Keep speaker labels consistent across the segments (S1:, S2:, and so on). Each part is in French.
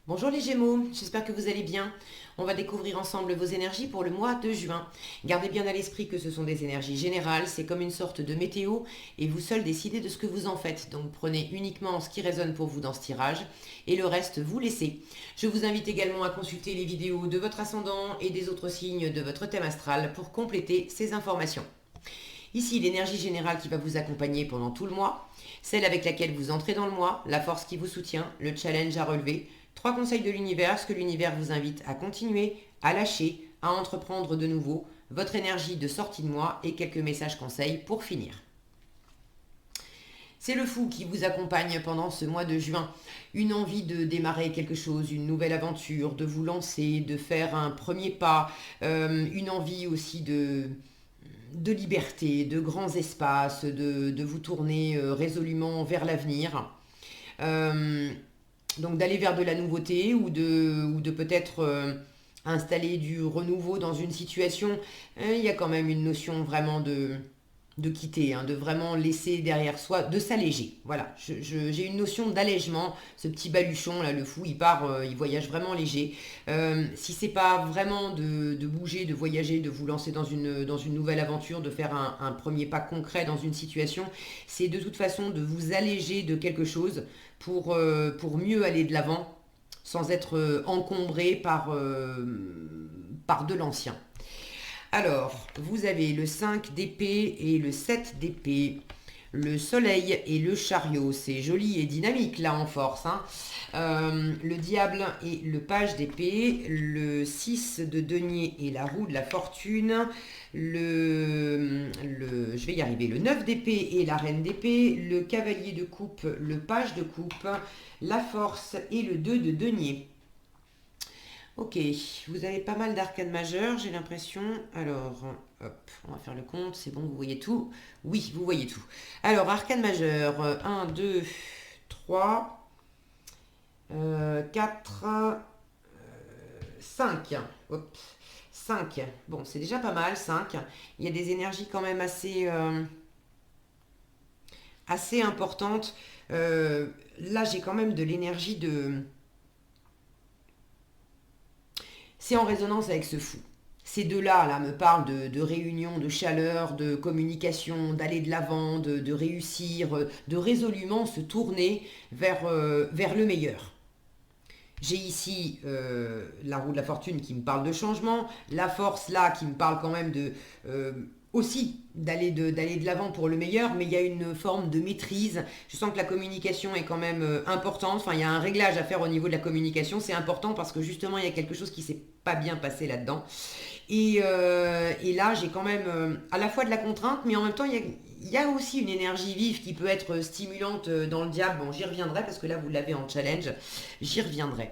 S1: Bonjour les Gémeaux, j'espère que vous allez bien. On va découvrir ensemble vos énergies pour le mois de juin. Gardez bien à l'esprit que ce sont des énergies générales, c'est comme une sorte de météo et vous seul décidez de ce que vous en faites. Donc prenez uniquement ce qui résonne pour vous dans ce tirage et le reste vous laissez. Je vous invite également à consulter les vidéos de votre ascendant et des autres signes de votre thème astral pour compléter ces informations. Ici, l'énergie générale qui va vous accompagner pendant tout le mois, celle avec laquelle vous entrez dans le mois, la force qui vous soutient, le challenge à relever, 3 conseils de l'univers, ce que l'univers vous invite à continuer, à lâcher, à entreprendre de nouveau, votre énergie de sortie de mois et quelques messages conseils pour finir. C'est le fou qui vous accompagne pendant ce mois de juin. Une envie de démarrer quelque chose, une nouvelle aventure, de vous lancer, de faire un premier pas, une envie aussi de liberté, de grands espaces, de vous tourner résolument vers l'avenir. Euh, donc d'aller vers de la nouveauté ou de peut-être installer du renouveau dans une situation. Il y a quand même une notion vraiment de quitter, de vraiment laisser derrière soi, de s'alléger. Voilà, j'ai une notion d'allègement. Ce petit baluchon là, le fou, il part, il voyage vraiment léger. Si c'est pas vraiment de bouger, de voyager, de vous lancer dans une nouvelle aventure, de faire un premier pas concret dans une situation, c'est de toute façon de vous alléger de quelque chose pour mieux aller de l'avant sans être encombré par de l'ancien. Alors, vous avez le 5 d'épée et le 7 d'épée. Le soleil et le chariot, c'est joli et dynamique là en force. Le diable et le page d'épée. Le 6 de denier et la roue de la fortune. Je vais y arriver. Le 9 d'épée et la reine d'épée. Le cavalier de coupe, le page de coupe. La force et le 2 de denier. Ok, vous avez pas mal d'arcades majeures, j'ai l'impression. Alors, hop, on va faire le compte, c'est bon, vous voyez tout. Oui, vous voyez tout. Alors, arcade majeure, 1, 2, 3, 4, 5. Hop, 5. Bon, c'est déjà pas mal, 5. Il y a des énergies quand même assez importantes. Là, j'ai quand même de l'énergie de... C'est en résonance avec ce fou. Ces deux-là là, me parlent de réunion, de chaleur, de communication, d'aller de l'avant, de réussir, de résolument se tourner vers le meilleur. J'ai ici la roue de la fortune qui me parle de changement, la force là qui me parle quand même aussi d'aller de l'avant pour le meilleur, mais il y a une forme de maîtrise. Je sens que la communication est quand même importante. Enfin, il y a un réglage à faire au niveau de la communication. C'est important parce que justement, il y a quelque chose qui s'est pas bien passé là-dedans. Et là, j'ai quand même à la fois de la contrainte, mais en même temps, il y a aussi une énergie vive qui peut être stimulante dans le diable. Bon, j'y reviendrai parce que là, vous l'avez en challenge. J'y reviendrai.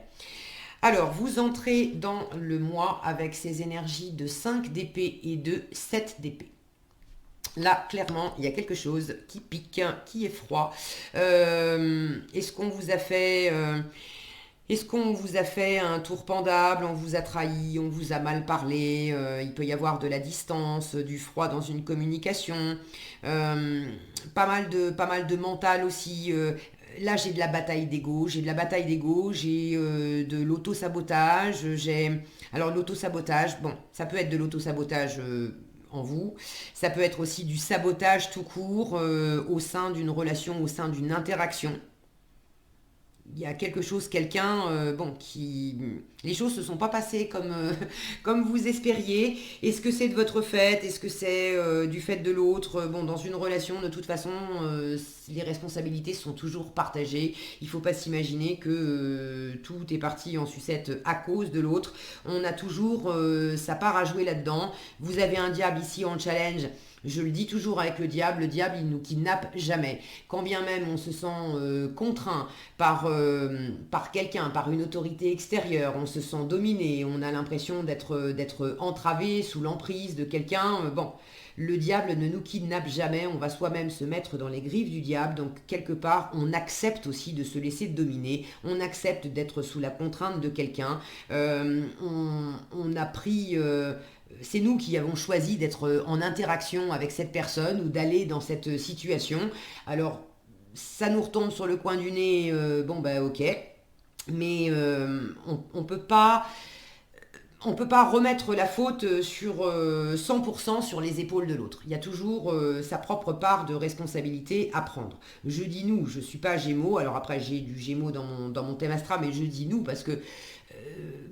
S1: Alors, vous entrez dans le mois avec ces énergies de 5 d'épée et de 7 d'épée. Là, clairement, il y a quelque chose qui pique, qui est froid. Est-ce qu'on vous a fait... est-ce qu'on vous a fait un tour pendable, on vous a trahi, on vous a mal parlé, il peut y avoir de la distance, du froid dans une communication, euh, pas mal de mental aussi. Là, j'ai de la bataille d'ego, j'ai de l'auto-sabotage, j'ai... Alors, l'auto-sabotage, bon, ça peut être de l'auto-sabotage en vous, ça peut être aussi du sabotage tout court au sein d'une relation, au sein d'une interaction. Il y a quelque chose, quelqu'un, bon, qui... Les choses ne se sont pas passées comme vous espériez. Est-ce que c'est de votre fait? Est-ce que c'est du fait de l'autre? Bon, dans une relation, de toute façon, les responsabilités sont toujours partagées. Il ne faut pas s'imaginer que tout est parti en sucette à cause de l'autre. On a toujours sa part à jouer là-dedans. Vous avez un diable ici en challenge. Je le dis toujours avec le diable il nous kidnappe jamais. Quand bien même on se sent contraint par quelqu'un, par une autorité extérieure, on se sent dominé, on a l'impression d'être entravé sous l'emprise de quelqu'un, bon, le diable ne nous kidnappe jamais, on va soi-même se mettre dans les griffes du diable, donc quelque part on accepte aussi de se laisser dominer, on accepte d'être sous la contrainte de quelqu'un, on a pris... c'est nous qui avons choisi d'être en interaction avec cette personne ou d'aller dans cette situation. Alors, ça nous retombe sur le coin du nez, bon bah ok, mais on peut pas on peut pas remettre la faute sur 100% sur les épaules de l'autre. Il y a toujours sa propre part de responsabilité à prendre. Je dis nous, je suis pas Gémeaux, alors après j'ai du Gémeaux dans mon thème astral, mais je dis nous parce que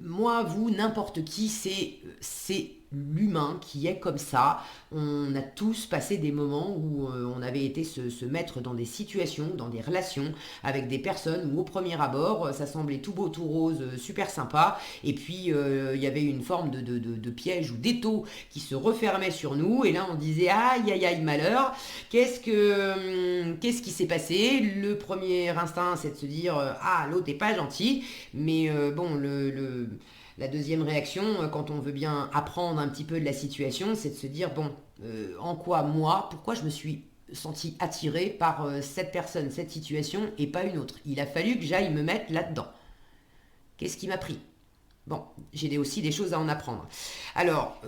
S1: moi, vous, n'importe qui, c'est l'humain qui est comme ça. On a tous passé des moments où on avait été se mettre dans des situations, dans des relations avec des personnes où au premier abord, ça semblait tout beau, tout rose, super sympa. Et puis, il y avait une forme de piège ou d'étau qui se refermait sur nous. Et là, on disait, aïe, aïe, aïe, malheur. Qu'est-ce qui s'est passé? Le premier instinct, c'est de se dire, ah, l'autre n'est pas gentil. Mais bon, la deuxième réaction, quand on veut bien apprendre un petit peu de la situation, c'est de se dire, bon, en quoi moi, pourquoi je me suis senti attiré par cette personne, cette situation et pas une autre. Il a fallu que j'aille me mettre là-dedans. Qu'est-ce qui m'a pris? Bon, j'ai aussi des choses à en apprendre. Alors,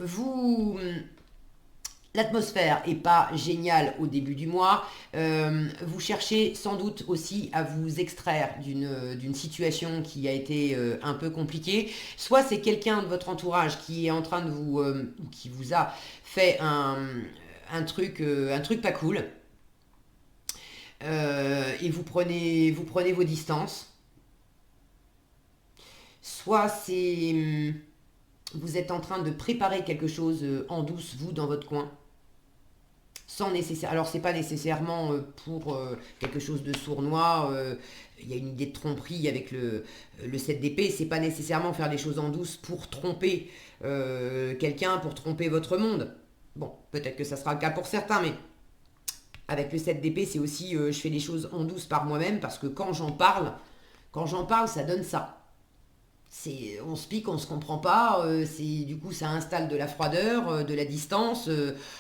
S1: l'atmosphère est pas géniale au début du mois. Vous cherchez sans doute aussi à vous extraire d'une situation qui a été un peu compliquée. Soit c'est quelqu'un de votre entourage qui est en train de qui vous a fait un truc pas cool. Et vous prenez vos distances. Soit vous êtes en train de préparer quelque chose en douce, vous, dans votre coin sans nécessaire. Alors c'est pas nécessairement pour quelque chose de sournois. Il y a une idée de tromperie avec le 7 d'épée. C'est pas nécessairement faire des choses en douce pour tromper quelqu'un, pour tromper votre monde. Bon, peut-être que ça sera le cas pour certains, mais avec le 7 d'épée, c'est aussi je fais des choses en douce par moi-même parce que quand j'en parle, ça donne ça. On se pique, on se comprend pas, du coup ça installe de la froideur, de la distance.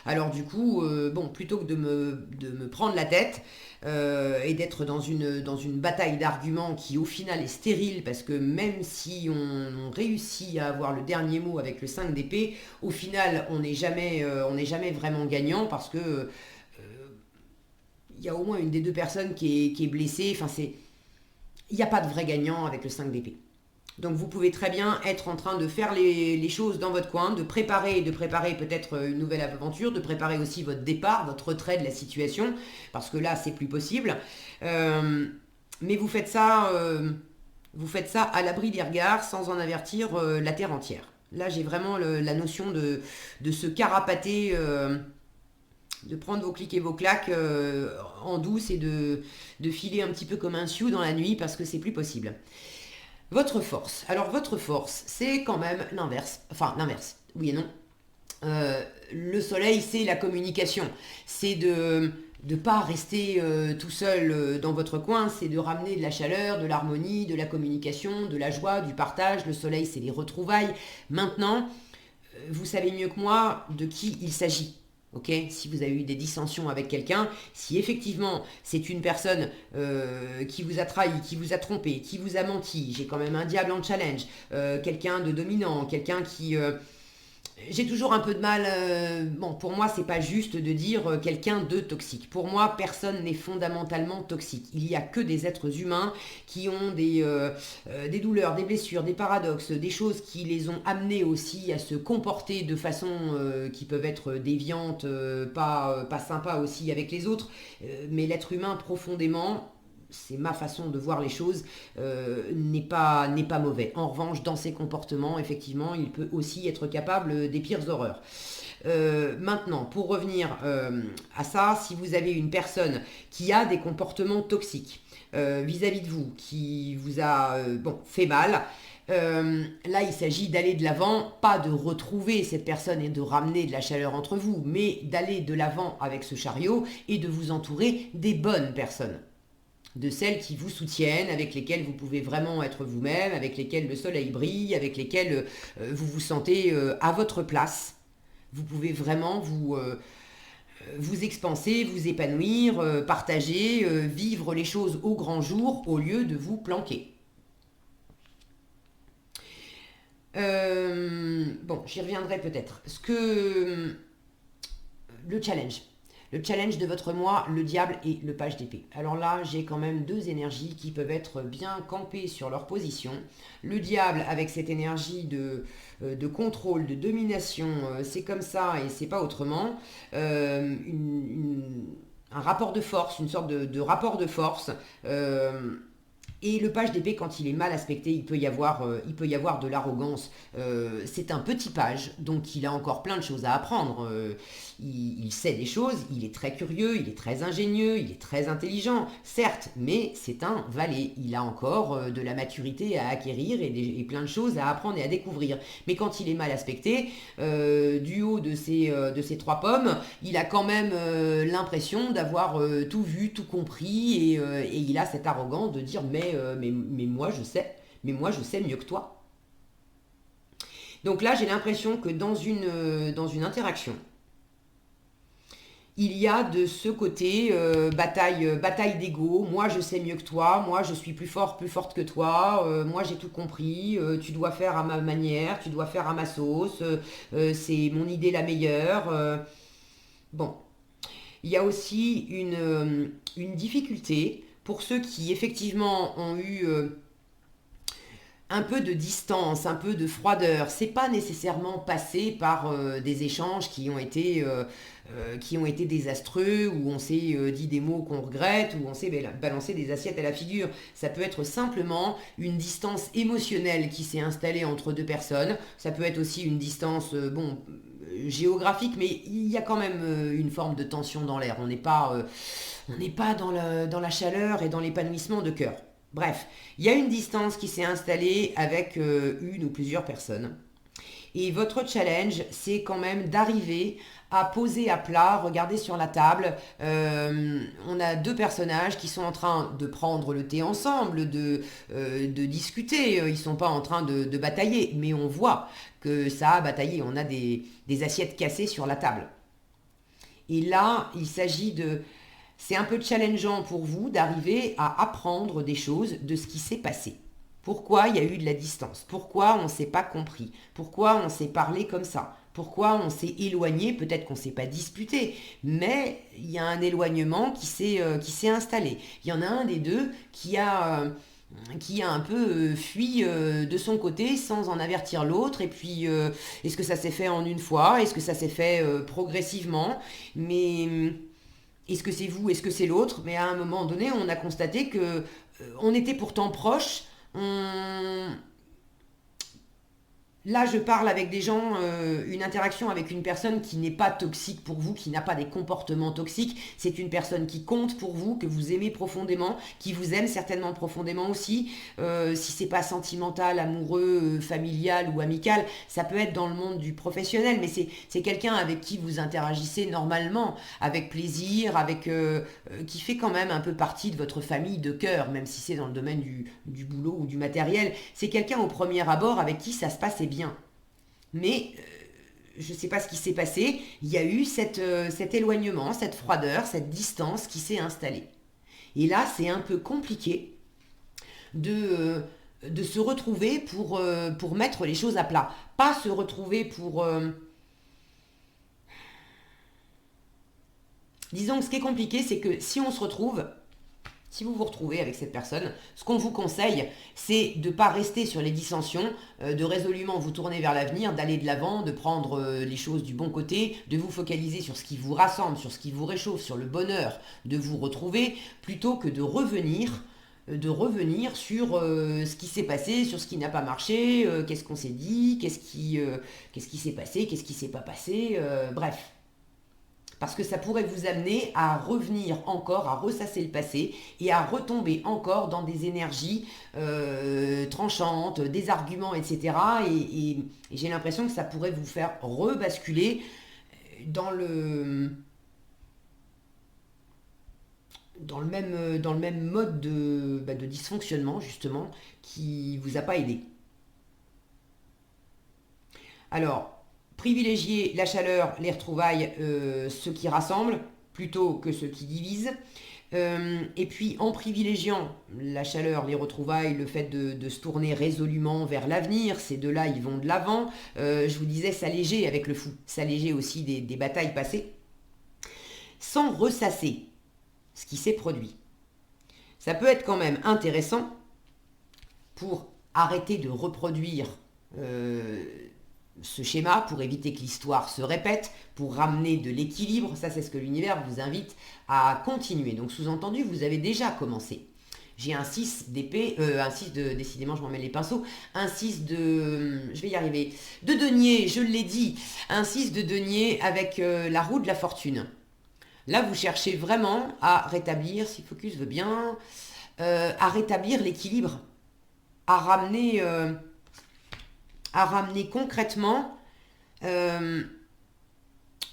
S1: Alors du coup, bon, plutôt que de me prendre la tête et d'être dans une bataille d'arguments qui au final est stérile, parce que même si on réussit à avoir le dernier mot avec le 5 d'épée, au final on n'est jamais vraiment gagnant parce que il y a au moins une des deux personnes qui est blessée. Enfin, il n'y a pas de vrai gagnant avec le 5 d'épée. Donc vous pouvez très bien être en train de faire les choses dans votre coin, de préparer peut-être une nouvelle aventure, de préparer aussi votre départ, votre retrait de la situation, parce que là c'est plus possible. Mais vous faites ça à l'abri des regards, sans en avertir la terre entière. Là j'ai vraiment la notion de se carapater, de prendre vos clics et vos claques en douce et de filer un petit peu comme un sioux dans la nuit, parce que c'est plus possible. Votre force. Alors votre force, c'est quand même l'inverse. Enfin, l'inverse. Oui et non. Le soleil, c'est la communication. C'est de ne pas rester tout seul dans votre coin. C'est de ramener de la chaleur, de l'harmonie, de la communication, de la joie, du partage. Le soleil, c'est les retrouvailles. Maintenant, vous savez mieux que moi de qui il s'agit. Ok, si vous avez eu des dissensions avec quelqu'un, si effectivement c'est une personne qui vous a trahi, qui vous a trompé, qui vous a menti, j'ai quand même un diable en challenge, quelqu'un de dominant, quelqu'un qui... j'ai toujours un peu de mal... bon, pour moi, c'est pas juste de dire quelqu'un de toxique. Pour moi, personne n'est fondamentalement toxique. Il n'y a que des êtres humains qui ont des douleurs, des blessures, des paradoxes, des choses qui les ont amenés aussi à se comporter de façon qui peuvent être déviantes, pas sympas aussi avec les autres. Mais l'être humain, profondément, c'est ma façon de voir les choses, n'est pas mauvais. En revanche, dans ses comportements, effectivement, il peut aussi être capable des pires horreurs. Maintenant, pour revenir à ça, si vous avez une personne qui a des comportements toxiques vis-à-vis de vous, qui vous a fait mal, là, il s'agit d'aller de l'avant, pas de retrouver cette personne et de ramener de la chaleur entre vous, mais d'aller de l'avant avec ce chariot et de vous entourer des bonnes personnes, de celles qui vous soutiennent, avec lesquelles vous pouvez vraiment être vous-même, avec lesquelles le soleil brille, avec lesquelles vous vous sentez à votre place. Vous pouvez vraiment vous expanser, vous épanouir, partager, vivre les choses au grand jour au lieu de vous planquer. Bon, j'y reviendrai peut-être. Le challenge. Le challenge de votre mois, le diable et le page d'épée. Alors là, j'ai quand même deux énergies qui peuvent être bien campées sur leur position. Le diable avec cette énergie de contrôle, de domination, c'est comme ça et c'est pas autrement. Un rapport de force, une sorte de rapport de force. Et le page d'épée, quand il est mal aspecté, il peut y avoir de l'arrogance. C'est un petit page, donc il a encore plein de choses à apprendre. Il sait des choses, il est très curieux, il est très ingénieux, il est très intelligent, certes, mais c'est un valet. Il a encore de la maturité à acquérir et plein de choses à apprendre et à découvrir. Mais quand il est mal aspecté, du haut de ses trois pommes, il a quand même l'impression d'avoir tout vu, tout compris, et il a cette arrogance de dire mais moi je sais, mais moi je sais mieux que toi. Donc là j'ai l'impression que dans une interaction, il y a de ce côté bataille d'ego. Moi je sais mieux que toi, moi je suis plus fort, plus forte que toi, moi j'ai tout compris, tu dois faire à ma manière, tu dois faire à ma sauce, c'est mon idée la meilleure. Bon, il y a aussi une difficulté pour ceux qui effectivement ont eu un peu de distance, un peu de froideur. C'est pas nécessairement passé par des échanges qui ont été désastreux, où on s'est dit des mots qu'on regrette, où on s'est balancé des assiettes à la figure. Ça peut être simplement une distance émotionnelle qui s'est installée entre deux personnes. Ça peut être aussi une distance, géographique, mais il y a quand même une forme de tension dans l'air. On n'est pas dans la chaleur et dans l'épanouissement de cœur. Bref, il y a une distance qui s'est installée avec une ou plusieurs personnes. Et votre challenge, c'est quand même d'arriver à poser à plat, regarder sur la table. On a deux personnages qui sont en train de prendre le thé ensemble, de discuter. Ils ne sont pas en train de batailler, mais on voit que ça a bataillé. On a des assiettes cassées sur la table. Et là, il s'agit de... C'est un peu challengeant pour vous d'arriver à apprendre des choses de ce qui s'est passé. Pourquoi il y a eu de la distance? Pourquoi on ne s'est pas compris? Pourquoi on s'est parlé comme ça? Pourquoi on s'est éloigné? Peut-être qu'on ne s'est pas disputé, mais il y a un éloignement qui s'est installé. Il y en a un des deux qui a un peu fui de son côté sans en avertir l'autre. Et puis, est-ce que ça s'est fait en une fois? Est-ce que ça s'est fait progressivement? Mais est-ce que c'est vous? Est-ce que c'est l'autre? Mais à un moment donné, on a constaté que on était pourtant proches. On, Là, je parle avec des gens, une interaction avec une personne qui n'est pas toxique pour vous, qui n'a pas des comportements toxiques. C'est une personne qui compte pour vous, que vous aimez profondément, qui vous aime certainement profondément aussi. Si c'est pas sentimental, amoureux, familial ou amical, ça peut être dans le monde du professionnel, mais c'est quelqu'un avec qui vous interagissez normalement, avec plaisir, qui fait quand même un peu partie de votre famille de cœur, même si c'est dans le domaine du boulot ou du matériel. C'est quelqu'un au premier abord avec qui ça se passait bien. Mais je ne sais pas ce qui s'est passé, il y a eu cet éloignement, cette froideur, cette distance qui s'est installée. Et là, c'est un peu compliqué de se retrouver pour mettre les choses à plat. Pas se retrouver pour... Disons que ce qui est compliqué, c'est que si on se retrouve... Si vous vous retrouvez avec cette personne, ce qu'on vous conseille, c'est de ne pas rester sur les dissensions, de résolument vous tourner vers l'avenir, d'aller de l'avant, de prendre les choses du bon côté, de vous focaliser sur ce qui vous rassemble, sur ce qui vous réchauffe, sur le bonheur de vous retrouver, plutôt que de revenir sur ce qui s'est passé, sur ce qui n'a pas marché, qu'est-ce qu'on s'est dit, qu'est-ce qui s'est passé, qu'est-ce qui s'est pas passé, bref. Parce que ça pourrait vous amener à revenir encore, à ressasser le passé et à retomber encore dans des énergies tranchantes, des arguments, etc. Et j'ai l'impression que ça pourrait vous faire rebasculer dans dans le même mode de dysfonctionnement, justement, qui ne vous a pas aidé. Alors, privilégier la chaleur, les retrouvailles, ceux qui rassemblent, plutôt que ceux qui divisent. Et puis en privilégiant la chaleur, les retrouvailles, le fait de se tourner résolument vers l'avenir, ces deux-là, ils vont de l'avant. Je vous disais, s'alléger avec le fou, s'alléger aussi des batailles passées. sans ressasser ce qui s'est produit. Ça peut être quand même intéressant pour arrêter de reproduire ce schéma, pour éviter que l'histoire se répète, pour ramener de l'équilibre. Ça, c'est ce que l'univers vous invite à continuer. Donc, sous-entendu, vous avez déjà commencé. J'ai un 6 d'épée, un 6 de, décidément je m'en mêle les pinceaux, un 6 de, je vais y arriver, de denier, je l'ai dit, un 6 de denier avec la roue de la fortune. Là, vous cherchez vraiment à rétablir, si Focus veut bien, à rétablir l'équilibre, à ramener concrètement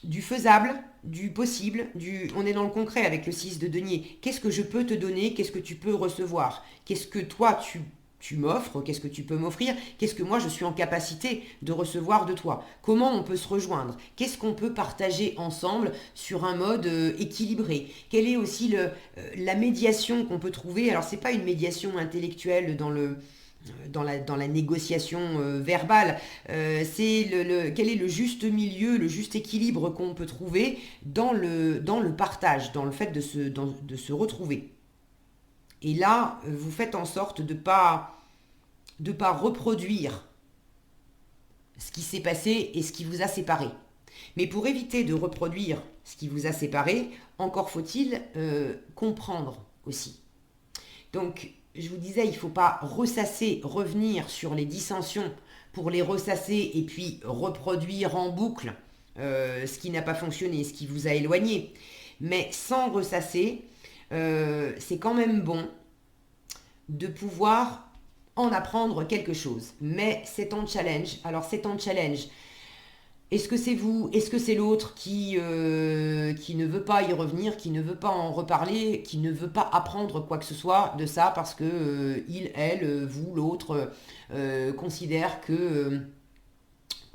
S1: du faisable, du possible, on est dans le concret avec le 6 de denier. Qu'est-ce que je peux te donner? Qu'est-ce que tu peux recevoir? Qu'est-ce que toi tu m'offres? Qu'est-ce que tu peux m'offrir? Qu'est-ce que moi je suis en capacité de recevoir de toi? Comment on peut se rejoindre? Qu'est-ce qu'on peut partager ensemble sur un mode équilibré? Quelle est aussi la médiation qu'on peut trouver? Alors c'est pas une médiation intellectuelle dans la négociation verbale, c'est quel est le juste milieu, le juste équilibre qu'on peut trouver dans le partage, dans le fait de se retrouver. Et là, vous faites en sorte de pas reproduire ce qui s'est passé et ce qui vous a séparé. Mais pour éviter de reproduire ce qui vous a séparé, encore faut-il comprendre aussi. Donc, je vous disais, il ne faut pas ressasser, revenir sur les dissensions pour les ressasser et puis reproduire en boucle ce qui n'a pas fonctionné, ce qui vous a éloigné. Mais sans ressasser, c'est quand même bon de pouvoir en apprendre quelque chose. Mais c'est un challenge. Alors c'est un challenge. Est-ce que c'est vous? Est-ce que c'est l'autre qui ne veut pas y revenir, qui ne veut pas en reparler, qui ne veut pas apprendre quoi que ce soit de ça parce que il, elle, vous, l'autre considère que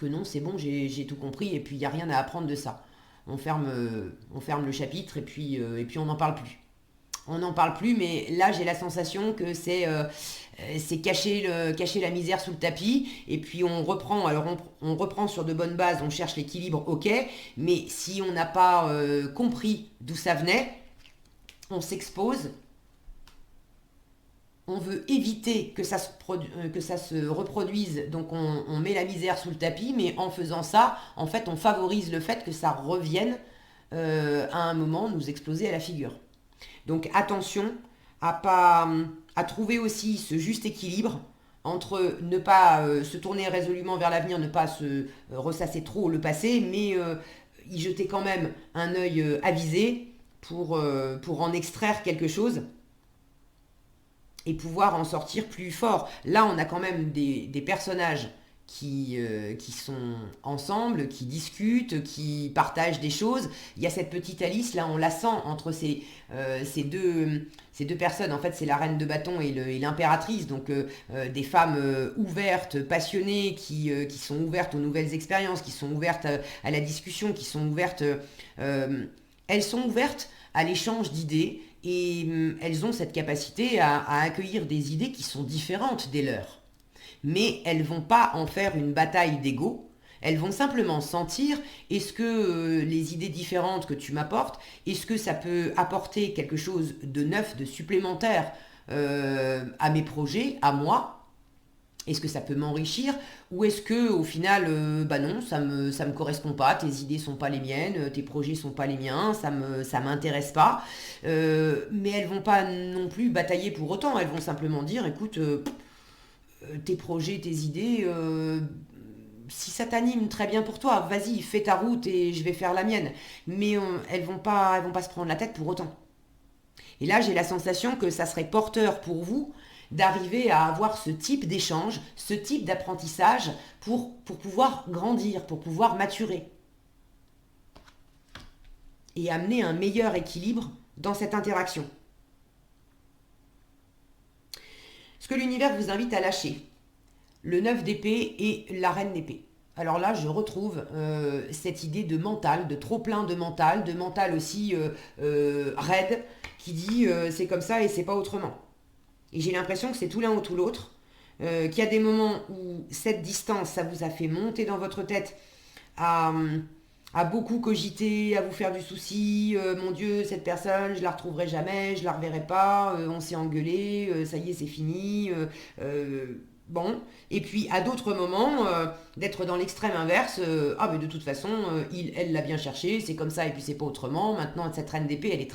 S1: non, c'est bon, j'ai tout compris et puis il n'y a rien à apprendre de ça. On ferme le chapitre et puis on n'en parle plus. On n'en parle plus, mais là j'ai la sensation que c'est cacher la misère sous le tapis, et puis on reprend. Alors on reprend sur de bonnes bases, on cherche l'équilibre, ok, mais si on n'a pas compris d'où ça venait, on s'expose, on veut éviter que ça se reproduise, donc on met la misère sous le tapis, mais en faisant ça, en fait on favorise le fait que ça revienne à un moment nous exploser à la figure. Donc attention à trouver aussi ce juste équilibre entre ne pas se tourner résolument vers l'avenir, ne pas se ressasser trop le passé, mais y jeter quand même un œil avisé pour en extraire quelque chose et pouvoir en sortir plus fort. Là, on a quand même des personnages qui sont ensemble, qui discutent, qui partagent des choses. Il y a cette petite Alice, là on la sent entre ces deux personnes. En fait, c'est la reine de bâton et l'impératrice, donc des femmes ouvertes, passionnées, qui sont ouvertes aux nouvelles expériences, qui sont ouvertes à la discussion, qui sont ouvertes... elles sont ouvertes à l'échange d'idées et elles ont cette capacité à accueillir des idées qui sont différentes des leurs. Mais elles ne vont pas en faire une bataille d'ego, elles vont simplement sentir, est-ce que les idées différentes que tu m'apportes, est-ce que ça peut apporter quelque chose de neuf, de supplémentaire à mes projets, à moi? Est-ce que ça peut m'enrichir? Ou est-ce que au final, bah non, ça me correspond pas, tes idées sont pas les miennes, tes projets sont pas les miens, ça m'intéresse pas. Mais elles vont pas non plus batailler pour autant, elles vont simplement dire, écoute... tes projets, tes idées, si ça t'anime très bien pour toi, vas-y, fais ta route et je vais faire la mienne. Mais elles vont pas se prendre la tête pour autant. Et là, j'ai la sensation que ça serait porteur pour vous d'arriver à avoir ce type d'échange, ce type d'apprentissage pour pouvoir grandir, pour pouvoir maturer. Et amener un meilleur équilibre dans cette interaction. Ce que l'univers vous invite à lâcher, le 9 d'épée et la reine d'épée. Alors là, je retrouve cette idée de mental, de trop plein de mental aussi raide, qui dit c'est comme ça et c'est pas autrement. Et j'ai l'impression que c'est tout l'un ou tout l'autre, qu'il y a des moments où cette distance, ça vous a fait monter dans votre tête à à beaucoup cogiter, à vous faire du souci. Mon Dieu, cette personne, je la retrouverai jamais, je la reverrai pas, on s'est engueulé, ça y est, c'est fini. Bon, et puis à d'autres moments, d'être dans l'extrême inverse, ah mais de toute façon, elle l'a bien cherché, c'est comme ça et puis c'est pas autrement. Maintenant, cette reine d'épée,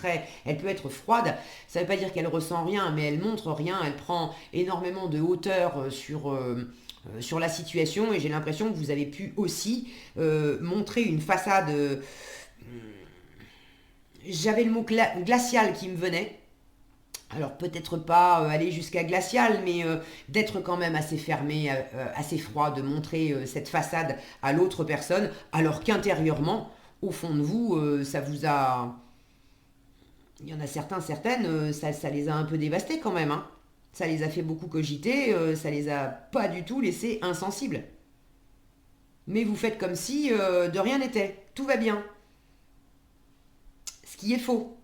S1: elle peut être froide. Ça veut pas dire qu'elle ressent rien, mais elle montre rien. Elle prend énormément de hauteur sur la situation et j'ai l'impression que vous avez pu aussi montrer une façade. J'avais le mot glacial qui me venait. Alors peut-être pas aller jusqu'à glacial, mais d'être quand même assez fermé, assez froid, de montrer cette façade à l'autre personne, alors qu'intérieurement, au fond de vous, ça vous a... Il y en a certains, certaines, ça les a un peu dévastés quand même, hein. Ça les a fait beaucoup cogiter, ça les a pas du tout laissés insensibles. Mais vous faites comme si de rien n'était, tout va bien. Ce qui est faux.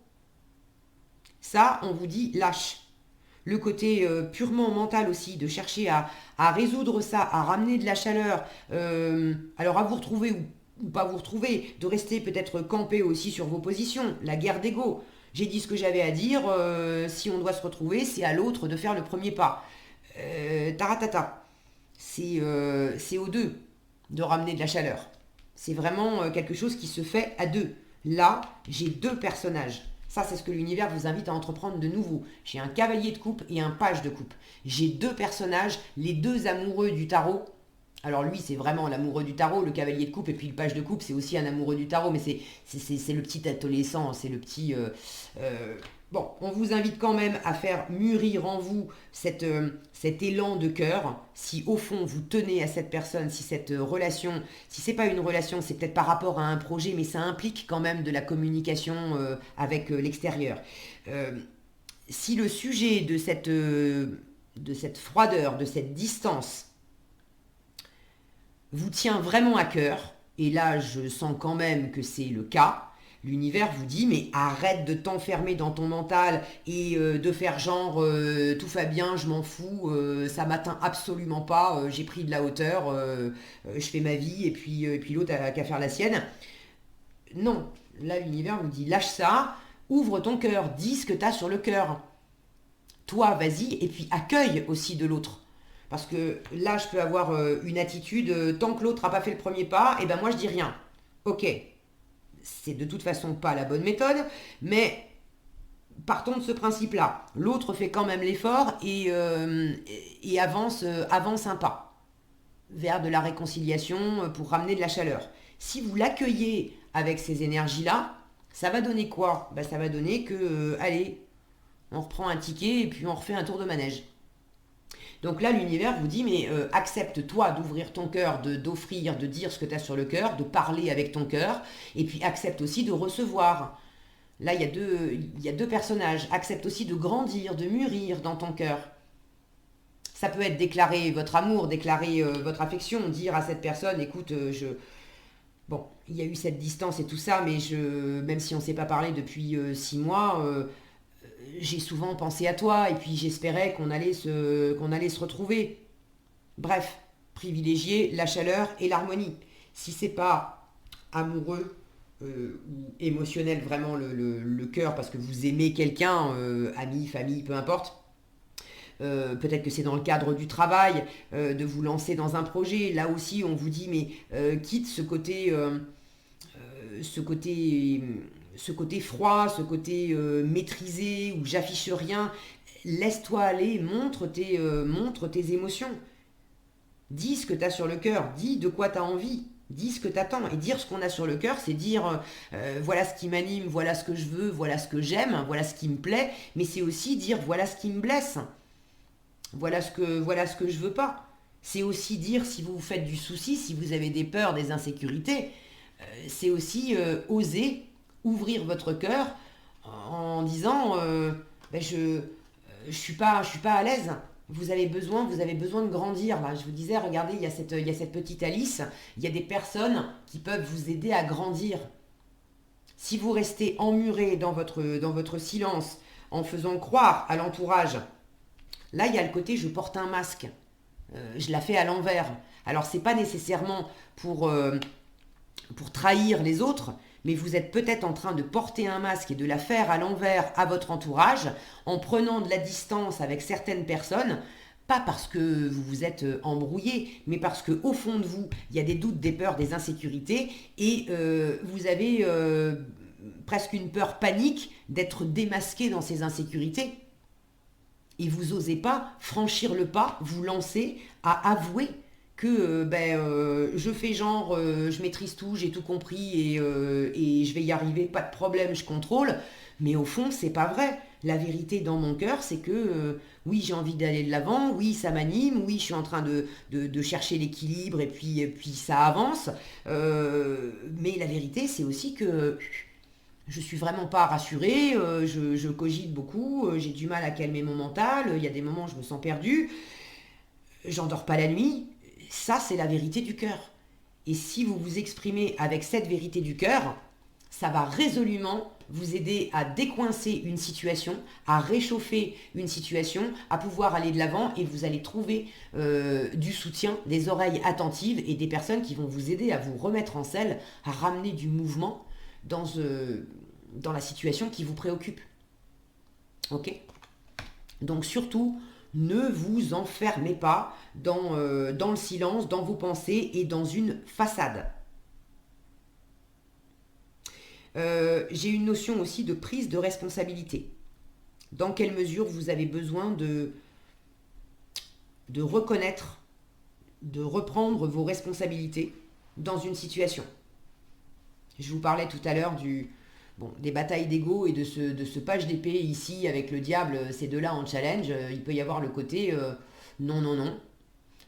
S1: Ça, on vous dit lâche. Le côté purement mental aussi, de chercher à résoudre ça, à ramener de la chaleur, alors à vous retrouver ou pas vous retrouver, de rester peut-être campé aussi sur vos positions, la guerre d'ego. J'ai dit ce que j'avais à dire, si on doit se retrouver, c'est à l'autre de faire le premier pas. Taratata. C'est aux deux de ramener de la chaleur. C'est vraiment quelque chose qui se fait à deux. Là, j'ai deux personnages. Ça, c'est ce que l'univers vous invite à entreprendre de nouveau. J'ai un cavalier de coupe et un page de coupe. J'ai deux personnages, les deux amoureux du tarot. Alors lui, c'est vraiment l'amoureux du tarot, le cavalier de coupe, et puis le page de coupe, c'est aussi un amoureux du tarot, mais c'est le petit adolescent, c'est le petit... Bon, on vous invite quand même à faire mûrir en vous cet élan de cœur. Si au fond vous tenez à cette personne, si cette relation, si c'est pas une relation, c'est peut-être par rapport à un projet, mais ça implique quand même de la communication avec l'extérieur. Si le sujet de cette froideur, de cette distance, vous tient vraiment à cœur, et là je sens quand même que c'est le cas, l'univers vous dit mais arrête de t'enfermer dans ton mental et de faire genre tout va bien, je m'en fous, ça m'atteint absolument pas, j'ai pris de la hauteur, je fais ma vie et puis l'autre a qu'à faire la sienne. Non, là l'univers vous dit lâche ça, ouvre ton cœur, dis ce que tu as sur le cœur. Toi vas-y et puis accueille aussi de l'autre. Parce que là, je peux avoir une attitude, tant que l'autre n'a pas fait le premier pas, et ben moi je dis rien. Ok, c'est de toute façon pas la bonne méthode, mais partons de ce principe-là. L'autre fait quand même l'effort et avance un pas vers de la réconciliation pour ramener de la chaleur. Si vous l'accueillez avec ces énergies-là, ça va donner quoi? Ben, ça va donner que, allez, on reprend un ticket et puis on refait un tour de manège. Donc là, l'univers vous dit, mais accepte-toi d'ouvrir ton cœur, d'offrir, de dire ce que tu as sur le cœur, de parler avec ton cœur, et puis accepte aussi de recevoir. Là, il y a deux personnages. Accepte aussi de grandir, de mûrir dans ton cœur. Ça peut être déclarer votre amour, déclarer votre affection, dire à cette personne, écoute, bon, il y a eu cette distance et tout ça, mais même si on ne s'est pas parlé depuis 6 mois, j'ai souvent pensé à toi et puis j'espérais qu'on allait se retrouver. Bref, privilégier la chaleur et l'harmonie. Si c'est pas amoureux ou émotionnel vraiment le cœur parce que vous aimez quelqu'un, ami, famille, peu importe, peut-être que c'est dans le cadre du travail, de vous lancer dans un projet. Là aussi, on vous dit, mais quitte ce côté, ce côté froid, ce côté maîtrisé, où j'affiche rien. Laisse-toi aller, montre tes émotions. Dis ce que tu as sur le cœur, dis de quoi tu as envie, dis ce que tu attends. Et dire ce qu'on a sur le cœur, c'est dire voilà ce qui m'anime, voilà ce que je veux, voilà ce que j'aime, voilà ce qui me plaît, mais c'est aussi dire voilà ce qui me blesse, voilà ce que je veux pas. C'est aussi dire si vous vous faites du souci, si vous avez des peurs, des insécurités, c'est aussi oser ouvrir votre cœur en disant ben je suis pas à l'aise. Vous avez besoin de grandir. Là, je vous disais, regardez, il y a cette petite Alice. Il y a des personnes qui peuvent vous aider à grandir. Si vous restez emmuré dans votre silence, en faisant croire à l'entourage, là, il y a le côté je porte un masque. Je la fais à l'envers. Alors, c'est pas nécessairement pour pour trahir les autres, mais vous êtes peut-être en train de porter un masque et de la faire à l'envers à votre entourage en prenant de la distance avec certaines personnes, pas parce que vous vous êtes embrouillé, mais parce qu'au fond de vous, il y a des doutes, des peurs, des insécurités, et vous avez presque une peur panique d'être démasqué dans ces insécurités. Et vous n'osez pas franchir le pas, vous lancer à avouer que je fais genre, je maîtrise tout, j'ai tout compris et je vais y arriver, pas de problème, je contrôle. Mais au fond, c'est pas vrai. La vérité dans mon cœur, c'est que oui, j'ai envie d'aller de l'avant, oui, ça m'anime, oui, je suis en train de chercher l'équilibre et puis ça avance. Mais la vérité, c'est aussi que je suis vraiment pas rassurée, je cogite beaucoup, j'ai du mal à calmer mon mental, il y a des moments où je me sens perdue, j'endors pas la nuit. Ça, c'est la vérité du cœur. Et si vous vous exprimez avec cette vérité du cœur, ça va résolument vous aider à décoincer une situation, à réchauffer une situation, à pouvoir aller de l'avant et vous allez trouver du soutien, des oreilles attentives et des personnes qui vont vous aider à vous remettre en selle, à ramener du mouvement dans la situation qui vous préoccupe. Ok ? Donc surtout, ne vous enfermez pas dans le silence, dans vos pensées et dans une façade. J'ai une notion aussi de prise de responsabilité. Dans quelle mesure vous avez besoin de reconnaître, de reprendre vos responsabilités dans une situation. Je vous parlais tout à l'heure des batailles d'ego et de ce page d'épée ici avec le diable, ces deux-là en challenge. Il peut y avoir le côté non, non, non.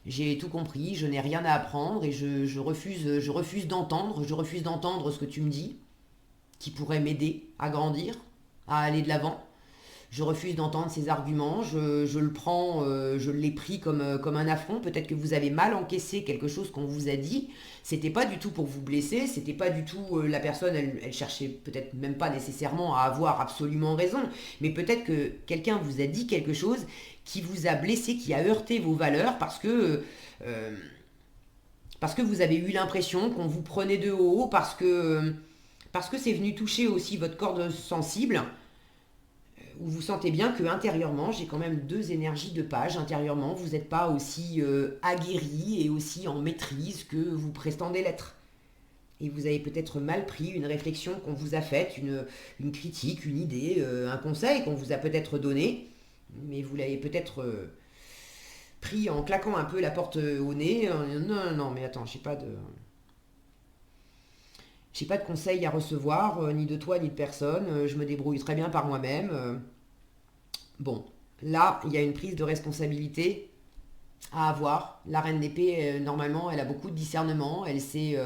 S1: J'ai tout compris, je n'ai rien à apprendre et je refuse d'entendre ce que tu me dis, qui pourrait m'aider à grandir, à aller de l'avant. Je refuse d'entendre ces arguments, je le prends, je l'ai pris comme un affront. Peut-être que vous avez mal encaissé quelque chose qu'on vous a dit. C'était pas du tout pour vous blesser, c'était pas du tout la personne, elle cherchait peut-être même pas nécessairement à avoir absolument raison, mais peut-être que quelqu'un vous a dit quelque chose qui vous a blessé, qui a heurté vos valeurs parce que vous avez eu l'impression qu'on vous prenait de haut, parce que c'est venu toucher aussi votre corde sensible, où vous sentez bien que intérieurement, j'ai quand même deux énergies de page. Intérieurement, vous n'êtes pas aussi aguerri et aussi en maîtrise que vous prétendez l'être. Et vous avez peut-être mal pris une réflexion qu'on vous a faite, une critique, une idée, un conseil qu'on vous a peut-être donné, mais vous l'avez peut-être pris en claquant un peu la porte au nez. Non, non, mais attends, j'ai pas de conseils à recevoir, ni de toi, ni de personne. Je me débrouille très bien par moi-même. Bon, là, il y a une prise de responsabilité à avoir. La reine d'épée, normalement, elle a beaucoup de discernement. Elle sait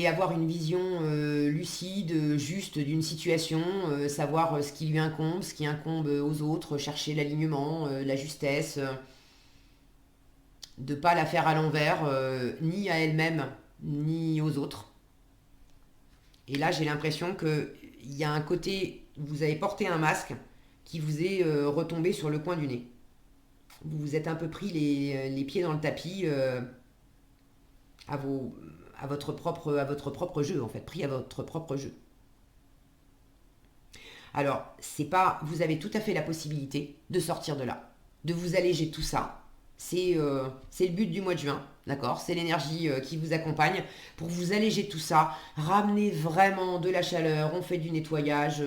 S1: avoir une vision lucide, juste d'une situation, savoir ce qui lui incombe, ce qui incombe aux autres, chercher l'alignement, la justesse, de ne pas la faire à l'envers, ni à elle-même, ni aux autres. Et là, j'ai l'impression qu'il y a un côté, vous avez porté un masque qui vous est retombé sur le coin du nez. Vous vous êtes un peu pris les pieds dans le tapis à votre propre jeu, en fait, pris à votre propre jeu. Alors, vous avez tout à fait la possibilité de sortir de là, de vous alléger de tout ça. C'est le but du mois de juin, d'accord ? C'est l'énergie qui vous accompagne pour vous alléger de tout ça, ramener vraiment de la chaleur, on fait du nettoyage,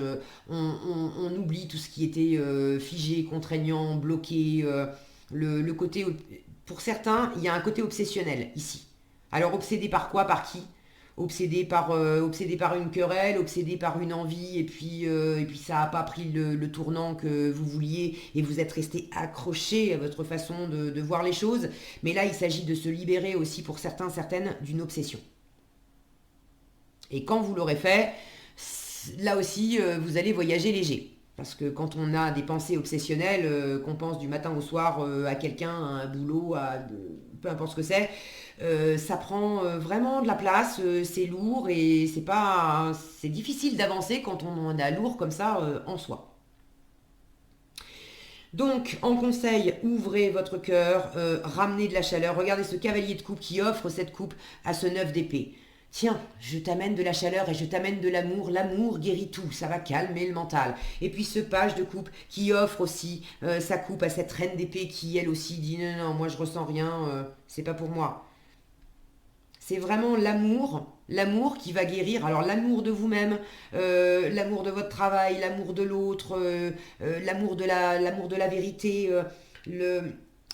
S1: on oublie tout ce qui était figé, contraignant, bloqué. Le côté, pour certains, il y a un côté obsessionnel ici. Alors obsédé par quoi, par qui ? Obsédé par une querelle, obsédé par une envie, et puis ça n'a pas pris le tournant que vous vouliez, et vous êtes resté accroché à votre façon de voir les choses. Mais là, il s'agit de se libérer aussi pour certains, certaines, d'une obsession. Et quand vous l'aurez fait, là aussi, vous allez voyager léger. Parce que quand on a des pensées obsessionnelles, qu'on pense du matin au soir à quelqu'un, à un boulot, peu importe ce que c'est, ça prend vraiment de la place, c'est lourd et c'est difficile d'avancer quand on en a lourd comme ça en soi. Donc, en conseil, ouvrez votre cœur, ramenez de la chaleur. Regardez ce cavalier de coupe qui offre cette coupe à ce 9 d'épée. Tiens, je t'amène de la chaleur et je t'amène de l'amour. L'amour guérit tout, ça va calmer le mental. Et puis ce page de coupe qui offre aussi sa coupe à cette reine d'épée qui elle aussi dit non, non, moi je ressens rien, c'est pas pour moi. C'est vraiment l'amour qui va guérir. Alors l'amour de vous-même, l'amour de votre travail, l'amour de l'autre, l'amour de la vérité, le,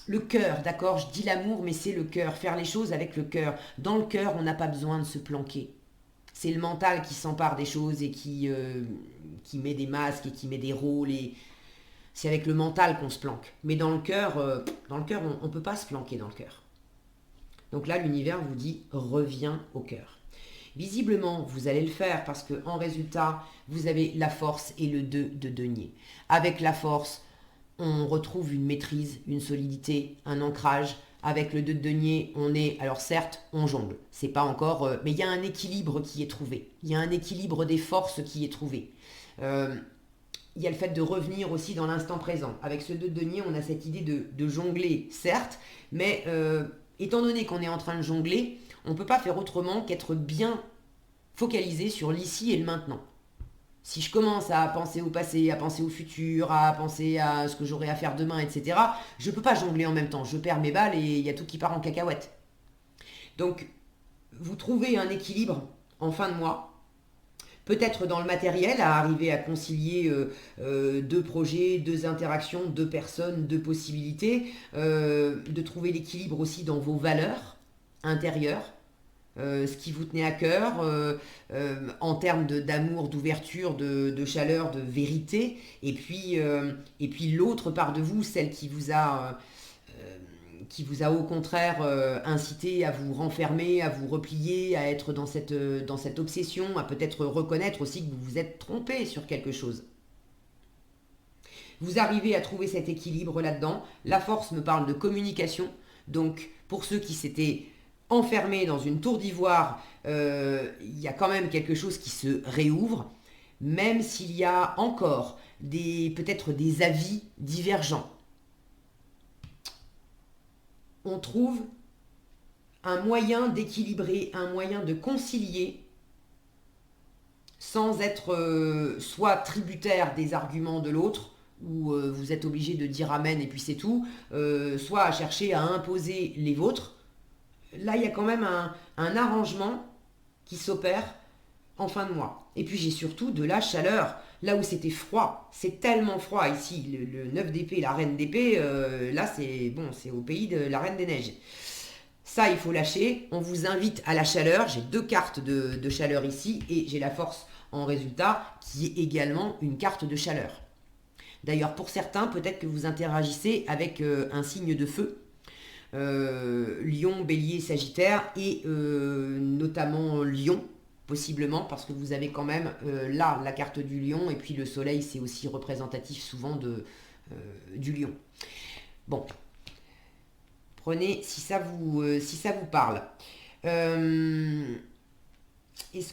S1: le cœur, d'accord. Je dis l'amour, mais c'est le cœur. Faire les choses avec le cœur. Dans le cœur, on n'a pas besoin de se planquer. C'est le mental qui s'empare des choses et qui met des masques et qui met des rôles. Et c'est avec le mental qu'on se planque. Mais dans le cœur, on ne peut pas se planquer dans le cœur. Donc là, l'univers vous dit reviens au cœur. Visiblement, vous allez le faire parce que en résultat, vous avez la force et le 2 de denier. Avec la force, on retrouve une maîtrise, une solidité, un ancrage. Avec le 2 de denier, on est, alors certes, on jongle. C'est pas encore, mais il y a un équilibre qui est trouvé. Il y a un équilibre des forces qui est trouvé. Il y a le fait de revenir aussi dans l'instant présent. Avec ce 2 de denier, on a cette idée de jongler, certes, mais étant donné qu'on est en train de jongler, on ne peut pas faire autrement qu'être bien focalisé sur l'ici et le maintenant. Si je commence à penser au passé, à penser au futur, à penser à ce que j'aurai à faire demain, etc., je ne peux pas jongler en même temps. Je perds mes balles et il y a tout qui part en cacahuète. Donc, vous trouvez un équilibre en fin de mois, peut-être dans le matériel, à arriver à concilier deux projets, deux interactions, deux personnes, deux possibilités, de trouver l'équilibre aussi dans vos valeurs intérieures, ce qui vous tenait à cœur, en termes d'amour, d'ouverture, de chaleur, de vérité, et puis l'autre part de vous, celle qui vous a au contraire incité à vous renfermer, à vous replier, à être dans cette obsession, à peut-être reconnaître aussi que vous vous êtes trompé sur quelque chose. Vous arrivez à trouver cet équilibre là-dedans. La force me parle de communication. Donc, pour ceux qui s'étaient enfermés dans une tour d'ivoire, il y a quand même quelque chose qui se réouvre, même s'il y a encore peut-être des avis divergents. On trouve un moyen d'équilibrer, un moyen de concilier sans être soit tributaire des arguments de l'autre, où vous êtes obligé de dire amen et puis c'est tout, soit à chercher à imposer les vôtres. Là, il y a quand même un arrangement qui s'opère en fin de mois. Et puis j'ai surtout de la chaleur. Là où c'était froid, c'est tellement froid ici, le 9 d'épée, la reine d'épée, là c'est au pays de la reine des neiges. Ça, il faut lâcher. On vous invite à la chaleur. J'ai deux cartes de chaleur ici et j'ai la force en résultat qui est également une carte de chaleur. D'ailleurs, pour certains, peut-être que vous interagissez avec un signe de feu. Lion, Bélier, Sagittaire et notamment Lion, possiblement parce que vous avez quand même là la carte du lion et puis le soleil c'est aussi représentatif souvent du lion. Bon, prenez si ça vous parle. Est-ce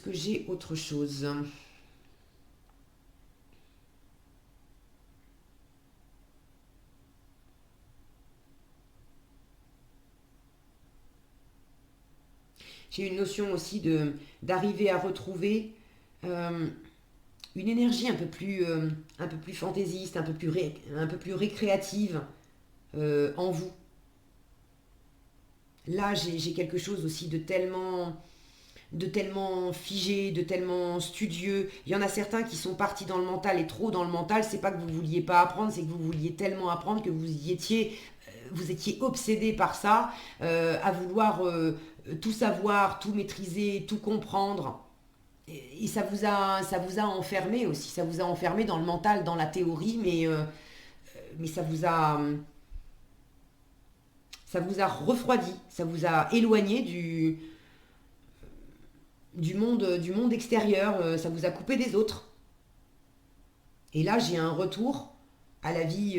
S1: que j'ai autre chose ? J'ai une notion aussi d'arriver à retrouver une énergie un peu plus fantaisiste, un peu plus récréative en vous. Là, j'ai quelque chose aussi de tellement figé, de tellement studieux. Il y en a certains qui sont partis dans le mental et trop dans le mental. C'est pas que vous vouliez pas apprendre, c'est que vous vouliez tellement apprendre que vous étiez obsédé par ça, à vouloir tout savoir, tout maîtriser, tout comprendre. Et ça vous a enfermé aussi. Ça vous a enfermé dans le mental, dans la théorie, mais ça vous a refroidi, ça vous a éloigné du monde extérieur, ça vous a coupé des autres. Et là, j'ai un retour à la vie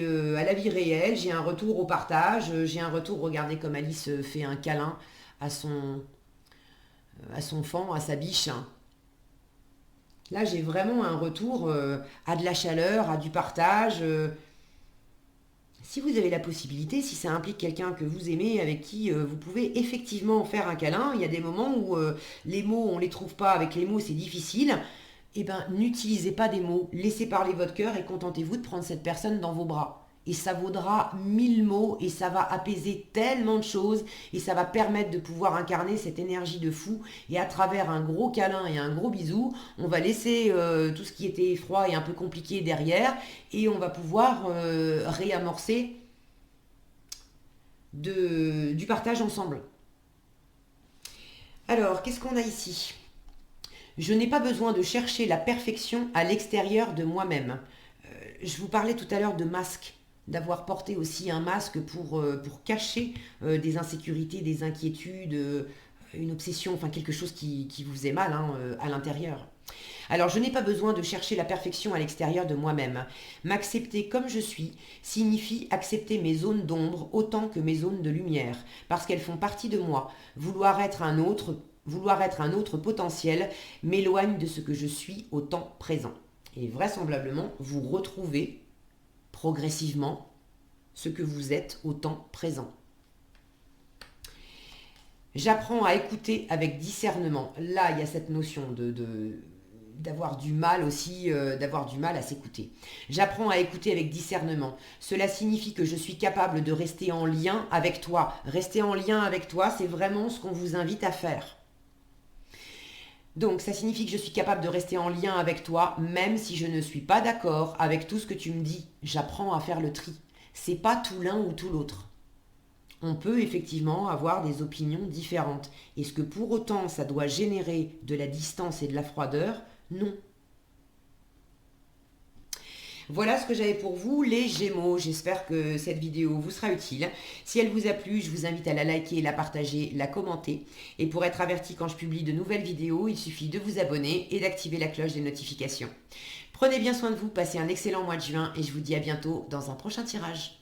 S1: réelle, j'ai un retour au partage, j'ai un retour, regardez comme Alice fait un câlin à à son fan, à sa biche. Là, j'ai vraiment un retour à de la chaleur, à du partage. Si vous avez la possibilité, si ça implique quelqu'un que vous aimez, avec qui vous pouvez effectivement faire un câlin, il y a des moments où les mots, on ne les trouve pas, avec les mots c'est difficile, eh ben n'utilisez pas des mots, laissez parler votre cœur et contentez-vous de prendre cette personne dans vos bras. Et ça vaudra 1000 mots et ça va apaiser tellement de choses et ça va permettre de pouvoir incarner cette énergie de fou. Et à travers un gros câlin et un gros bisou, on va laisser tout ce qui était froid et un peu compliqué derrière et on va pouvoir réamorcer du partage ensemble. Alors, qu'est-ce qu'on a ici? Je n'ai pas besoin de chercher la perfection à l'extérieur de moi-même. Je vous parlais tout à l'heure de masque, d'avoir porté aussi un masque pour cacher des insécurités, des inquiétudes, une obsession, enfin quelque chose qui vous faisait mal à l'intérieur. Alors je n'ai pas besoin de chercher la perfection à l'extérieur de moi-même. M'accepter comme je suis signifie accepter mes zones d'ombre autant que mes zones de lumière, parce qu'elles font partie de moi. Vouloir être un autre potentiel m'éloigne de ce que je suis au temps présent. Et vraisemblablement, vous retrouvez progressivement ce que vous êtes au temps présent. J'apprends à écouter avec discernement. Là, il y a cette notion d'avoir du mal aussi, d'avoir du mal à s'écouter. J'apprends à écouter avec discernement. Cela signifie que je suis capable de rester en lien avec toi. Rester en lien avec toi, c'est vraiment ce qu'on vous invite à faire. Donc, ça signifie que je suis capable de rester en lien avec toi, même si je ne suis pas d'accord avec tout ce que tu me dis. J'apprends à faire le tri. C'est pas tout l'un ou tout l'autre. On peut effectivement avoir des opinions différentes. Est-ce que pour autant ça doit générer de la distance et de la froideur? Non. Voilà ce que j'avais pour vous, les Gémeaux. J'espère que cette vidéo vous sera utile. Si elle vous a plu, je vous invite à la liker, la partager, la commenter. Et pour être averti quand je publie de nouvelles vidéos, il suffit de vous abonner et d'activer la cloche des notifications. Prenez bien soin de vous, passez un excellent mois de juin et je vous dis à bientôt dans un prochain tirage.